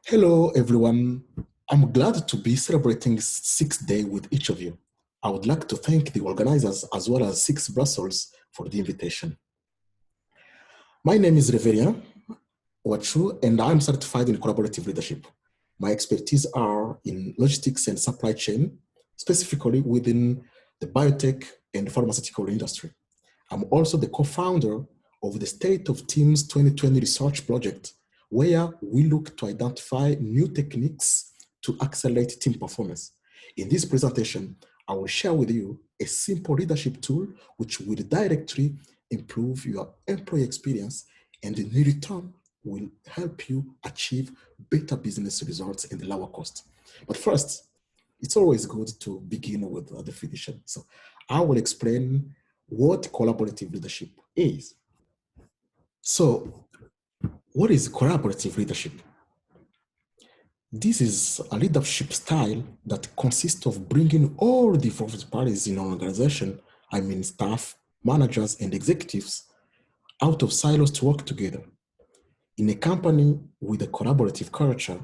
Hello, everyone. I'm glad to be celebrating sixth day with each of you. I would like to thank the organizers as well as Six Brussels for the invitation. My name is Reverien, Uwacu, and I'm certified in collaborative leadership. My expertise are in logistics and supply chain, specifically within the biotech and pharmaceutical industry. I'm also the co-founder of the State of Teams 2020 research project, where we look to identify new techniques to accelerate team performance. In this presentation, I will share with you a simple leadership tool which will directly improve your employee experience and in return will help you achieve better business results and lower cost. But first, it's always good to begin with a definition. So I will explain what collaborative leadership is. So, what is collaborative leadership? This is a leadership style that consists of bringing all the involved parties in an organization, I mean staff, managers, and executives, out of silos to work together. In a company with a collaborative culture,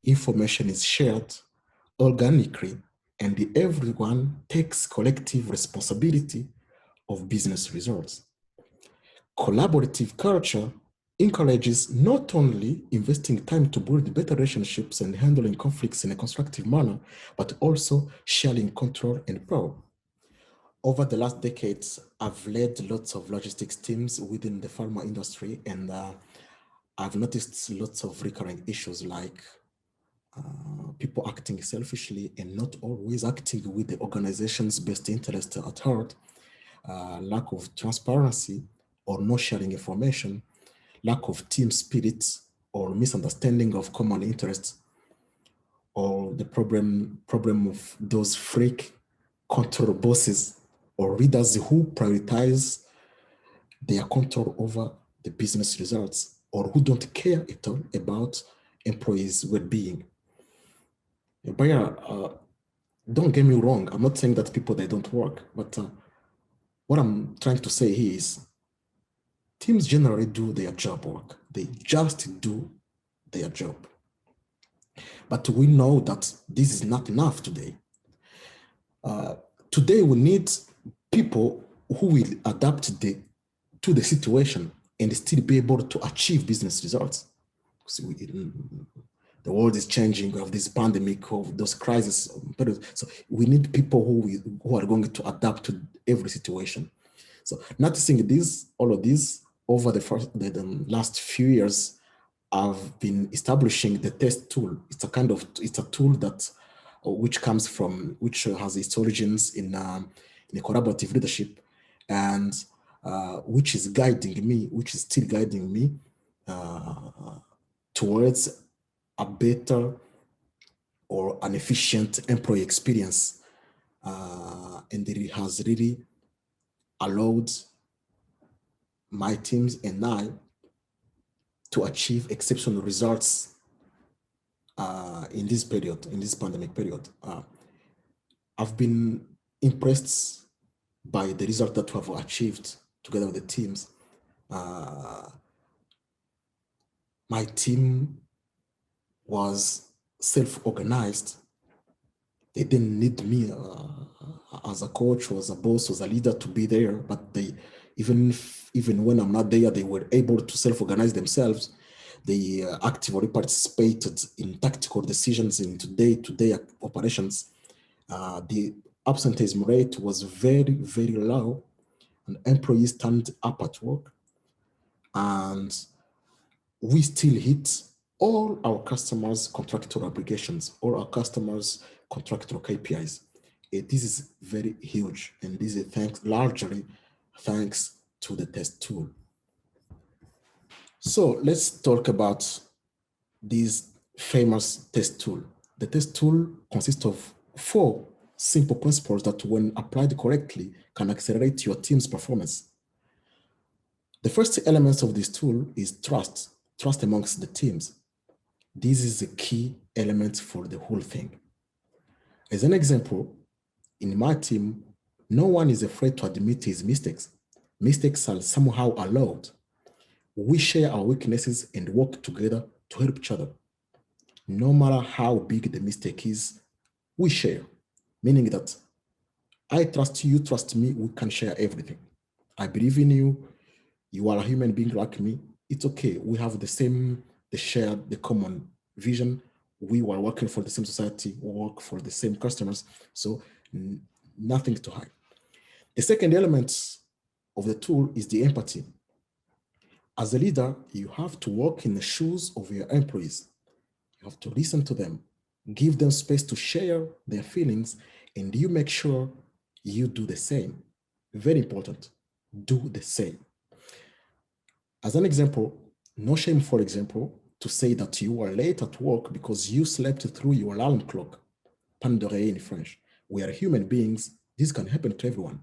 information is shared organically, and everyone takes collective responsibility of business results. Collaborative culture encourages not only investing time to build better relationships and handling conflicts in a constructive manner, but also sharing control and power. Over the last decades, I've led lots of logistics teams within the pharma industry, and I've noticed lots of recurring issues like people acting selfishly and not always acting with the organization's best interest at heart, lack of transparency or no sharing information, lack of team spirit or misunderstanding of common interests, or the problem of those freak control bosses or leaders who prioritize their control over the business results or who don't care at all about employees' well-being. But yeah, don't get me wrong. I'm not saying that people, they don't work, but what I'm trying to say here is teams generally do their job work. They just do their job. But we know that this is not enough today. Today, we need people who will adapt to the situation and still be able to achieve business results. The world is changing. We have this pandemic, of those crises. So we need people who are going to adapt to every situation. So noticing this, all of this over the last few years, I've been establishing the test tool. It's a tool that which has its origins in a collaborative leadership, and which is still guiding me towards a better or an efficient employee experience. And it has really allowed my teams and I to achieve exceptional results in this pandemic period. I've been impressed by the result that we have achieved together with the teams. My team was self-organized. They didn't need me as a coach or as a boss or as a leader to be there, but they, even when I'm not there, they were able to self-organize themselves. They actively participated in tactical decisions into day-to-day operations. The absenteeism rate was very, very low, and employees turned up at work. And we still hit all our customers' contractual obligations, all our customers' contractual KPIs. This is very huge, and this is largely thanks to the test tool. So let's talk about this famous test tool. The test tool consists of 4 simple principles that, when applied correctly, can accelerate your team's performance. The first element of this tool is trust amongst the teams. This is a key element for the whole thing. As an example, in my team, no one is afraid to admit his mistakes. Mistakes are somehow allowed. We share our weaknesses and work together to help each other. No matter how big the mistake is, we share, meaning that I trust you, you trust me, we can share everything. I believe in you, you are a human being like me. It's okay. We have the shared, the common vision. We are working for the same society, we work for the same customers. So nothing to hide. The second element of the tool is the empathy. As a leader, you have to walk in the shoes of your employees. You have to listen to them, give them space to share their feelings, and you make sure you do the same. Very important. Do the same. As an example, no shame, for example, to say that you are late at work because you slept through your alarm clock. Pan de in French. We are human beings. This can happen to everyone.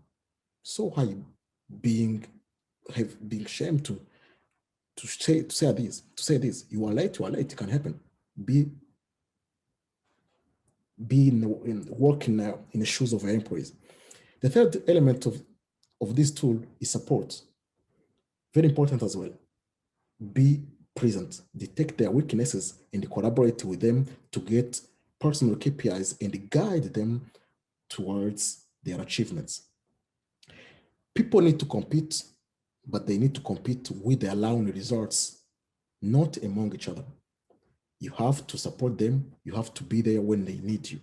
So why being shamed to say this? You are late. You are late. It can happen. Be working in the shoes of your employees. The third element of this tool is support. Very important as well. Be present, detect their weaknesses, and collaborate with them to get personal KPIs and guide them towards their achievements. People need to compete, but they need to compete with their own results, not among each other. You have to support them. You have to be there when they need you.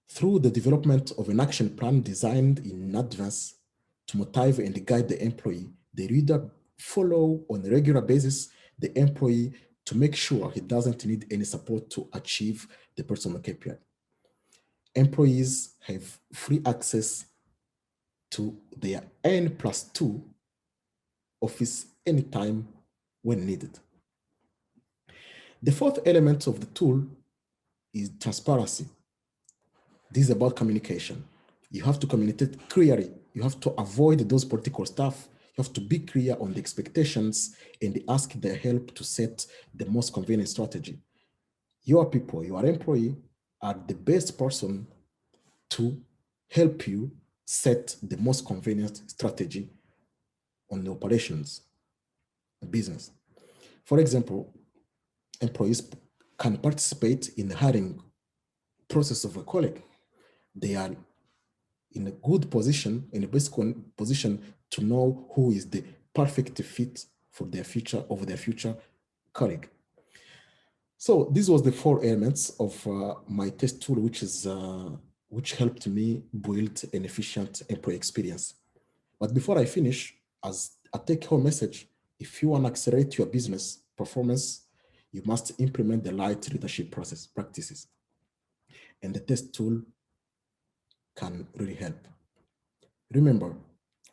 Through the development of an action plan designed in advance to motivate and guide the employee, the leader follow on a regular basis the employee to make sure he doesn't need any support to achieve the personal KPI. Employees have free access to their N+2 office anytime when needed. The fourth element of the tool is transparency. This is about communication. You have to communicate clearly. You have to avoid those political stuff. You have to be clear on the expectations and ask their help to set the most convenient strategy. Your people, your employee, are the best person to help you set the most convenient strategy on the operations, the business. For example, employees can participate in the hiring process of a colleague. They are in a good position, in a best position to know who is the perfect fit for their future colleague. So this was the four elements of my test tool, which helped me build an efficient employee experience. But before I finish, as a take-home message, if you want to accelerate your business performance, you must implement the right leadership process practices. And the test tool can really help. Remember,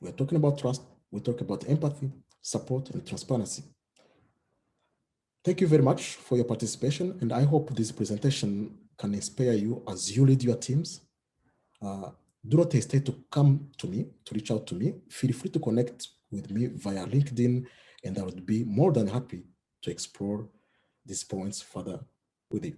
we're talking about trust, we talk about empathy, support, and transparency. Thank you very much for your participation, and I hope this presentation can inspire you as you lead your teams. Do not hesitate to come to me, to reach out to me. Feel free to connect with me via LinkedIn, and I would be more than happy to explore these points further with you.